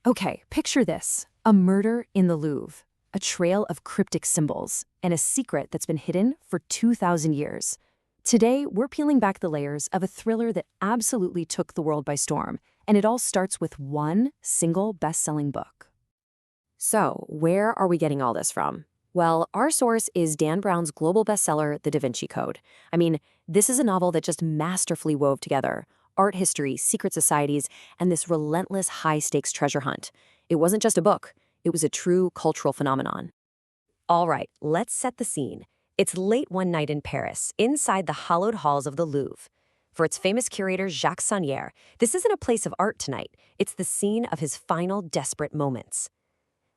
Okay, picture this. A murder in the Louvre, a trail of cryptic symbols, and a secret that's been hidden for 2,000 years. Today, we're peeling back the layers of a thriller that absolutely took the world by storm, and it all starts with one single best-selling book. So, where are we getting all this from? Well, our source is Dan Brown's global bestseller, The Da Vinci Code. I mean, this is a novel that just masterfully wove together art history, secret societies, and this relentless high-stakes treasure hunt. It wasn't just a book. It was a true cultural phenomenon. All right, let's set the scene. It's late one night in Paris, inside the hallowed halls of the Louvre. For its famous curator, Jacques Saunière, this isn't a place of art tonight. It's the scene of his final desperate moments.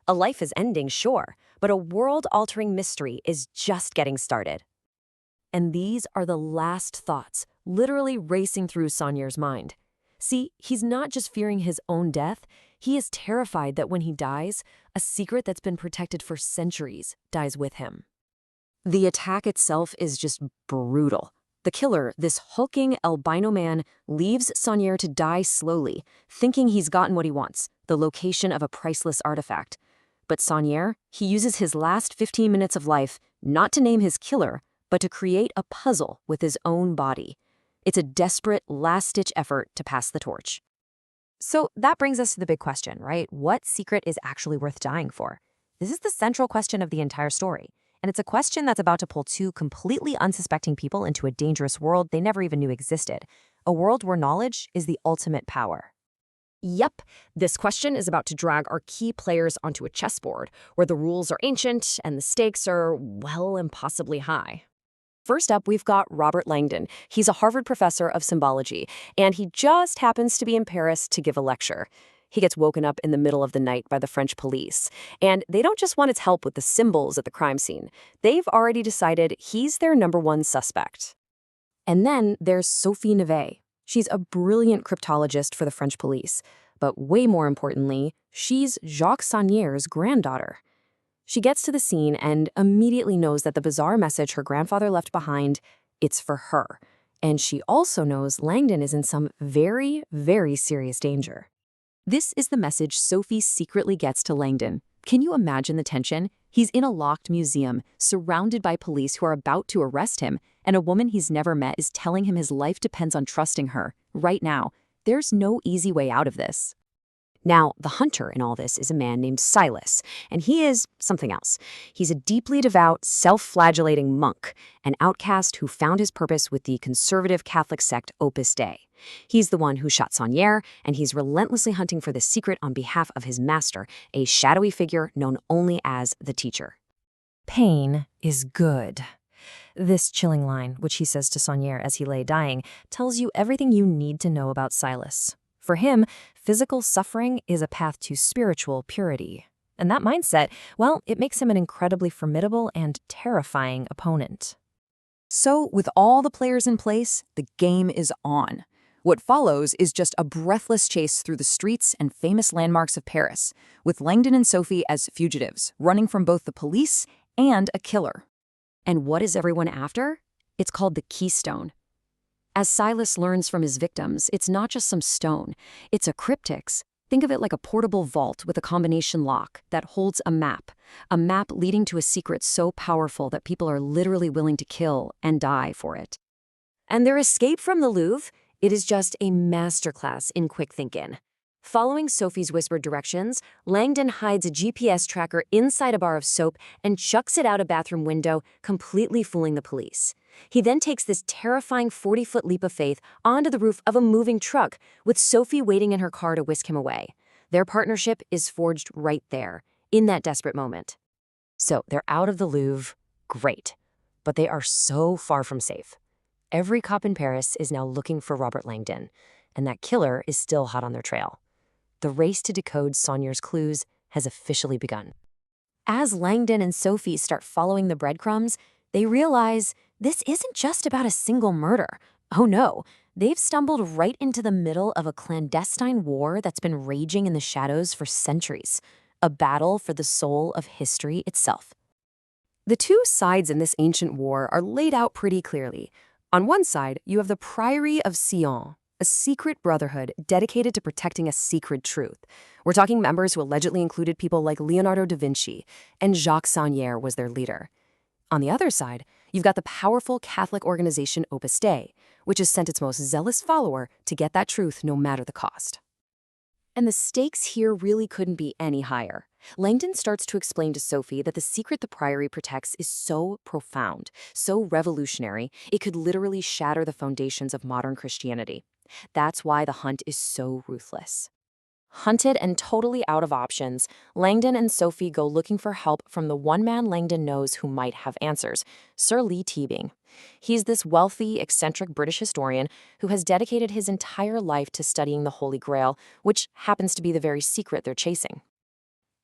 A life is ending, sure, but a world-altering mystery is just getting started. And these are the last thoughts, literally racing through Saunière's mind. See, he's not just fearing his own death, he is terrified that when he dies, a secret that's been protected for centuries dies with him. The attack itself is just brutal. The killer, this hulking albino man, leaves Saunière to die slowly, thinking he's gotten what he wants, the location of a priceless artifact. But Saunière, he uses his last 15 minutes of life not to name his killer, but to create a puzzle with his own body. It's a desperate, last-ditch effort to pass the torch. So that brings us to the big question, right? What secret is actually worth dying for? This is the central question of the entire story. And it's a question that's about to pull two completely unsuspecting people into a dangerous world they never even knew existed. A world where knowledge is the ultimate power. Yep, this question is about to drag our key players onto a chessboard, where the rules are ancient and the stakes are, well, impossibly high. First up, we've got Robert Langdon. He's a Harvard professor of symbology, and he just happens to be in Paris to give a lecture. He gets woken up in the middle of the night by the French police, and they don't just want his help with the symbols at the crime scene. They've already decided he's their #1 suspect. And then there's Sophie Neveu. She's a brilliant cryptologist for the French police, but way more importantly, she's Jacques Saunière's granddaughter. She gets to the scene and immediately knows that the bizarre message her grandfather left behind, it's for her. And she also knows Langdon is in some very, very serious danger. This is the message Sophie secretly gets to Langdon. Can you imagine the tension? He's in a locked museum, surrounded by police who are about to arrest him, and a woman he's never met is telling him his life depends on trusting her, right now. There's no easy way out of this. Now, the hunter in all this is a man named Silas, and he is something else. He's a deeply devout, self-flagellating monk, an outcast who found his purpose with the conservative Catholic sect Opus Dei. He's the one who shot Saunière, and he's relentlessly hunting for the secret on behalf of his master, a shadowy figure known only as the Teacher. Pain is good. This chilling line, which he says to Saunière as he lay dying, tells you everything you need to know about Silas. For him, physical suffering is a path to spiritual purity. And that mindset, well, it makes him an incredibly formidable and terrifying opponent. So, with all the players in place, the game is on. What follows is just a breathless chase through the streets and famous landmarks of Paris, with Langdon and Sophie as fugitives, running from both the police and a killer. And what is everyone after? It's called the Keystone. As Silas learns from his victims, it's not just some stone. It's a cryptix. Think of it like a portable vault with a combination lock that holds a map leading to a secret so powerful that people are literally willing to kill and die for it. And their escape from the Louvre, it is just a masterclass in quick thinking. Following Sophie's whispered directions, Langdon hides a GPS tracker inside a bar of soap and chucks it out a bathroom window, completely fooling the police. He then takes this terrifying 40-foot leap of faith onto the roof of a moving truck, with Sophie waiting in her car to whisk him away. Their partnership is forged right there, in that desperate moment. So they're out of the Louvre. Great. But they are so far from safe. Every cop in Paris is now looking for Robert Langdon, and that killer is still hot on their trail. The race to decode Saunière's clues has officially begun. As Langdon and Sophie start following the breadcrumbs, they realize this isn't just about a single murder. Oh no, they've stumbled right into the middle of a clandestine war that's been raging in the shadows for centuries, a battle for the soul of history itself. The two sides in this ancient war are laid out pretty clearly. On one side, you have the Priory of Sion, a secret brotherhood dedicated to protecting a secret truth. We're talking members who allegedly included people like Leonardo da Vinci, and Jacques Saunière was their leader. On the other side, you've got the powerful Catholic organization Opus Dei, which has sent its most zealous follower to get that truth no matter the cost. And the stakes here really couldn't be any higher. Langdon starts to explain to Sophie that the secret the Priory protects is so profound, so revolutionary, it could literally shatter the foundations of modern Christianity. That's why the hunt is so ruthless. Hunted and totally out of options, Langdon and Sophie go looking for help from the one man Langdon knows who might have answers, Sir Leigh Teabing. He's this wealthy, eccentric British historian who has dedicated his entire life to studying the Holy Grail, which happens to be the very secret they're chasing.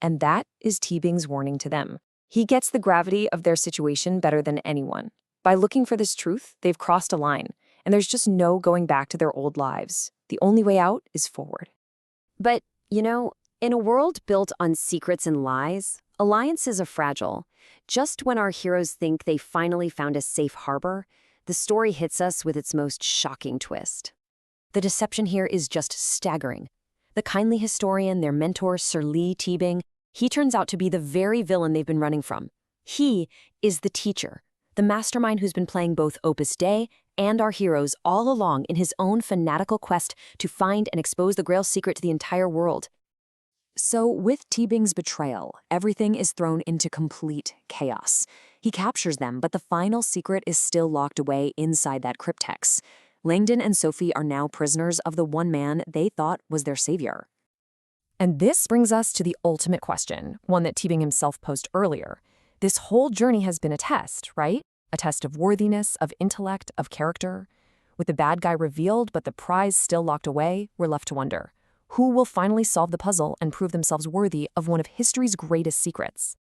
And that is Teabing's warning to them. He gets the gravity of their situation better than anyone. By looking for this truth, they've crossed a line, and there's just no going back to their old lives. The only way out is forward. But, in a world built on secrets and lies, alliances are fragile. Just when our heroes think they finally found a safe harbor, the story hits us with its most shocking twist. The deception here is just staggering. The kindly historian, their mentor, Sir Leigh Teabing, he turns out to be the very villain they've been running from. He is the teacher, the mastermind who's been playing both Opus Dei and our heroes all along in his own fanatical quest to find and expose the Grail secret to the entire world. So with Teabing's betrayal, everything is thrown into complete chaos. He captures them, but the final secret is still locked away inside that cryptex. Langdon and Sophie are now prisoners of the one man they thought was their savior. And this brings us to the ultimate question, one that Teabing himself posed earlier. This whole journey has been a test, right? A test of worthiness, of intellect, of character. With the bad guy revealed but the prize still locked away, we're left to wonder, who will finally solve the puzzle and prove themselves worthy of one of history's greatest secrets?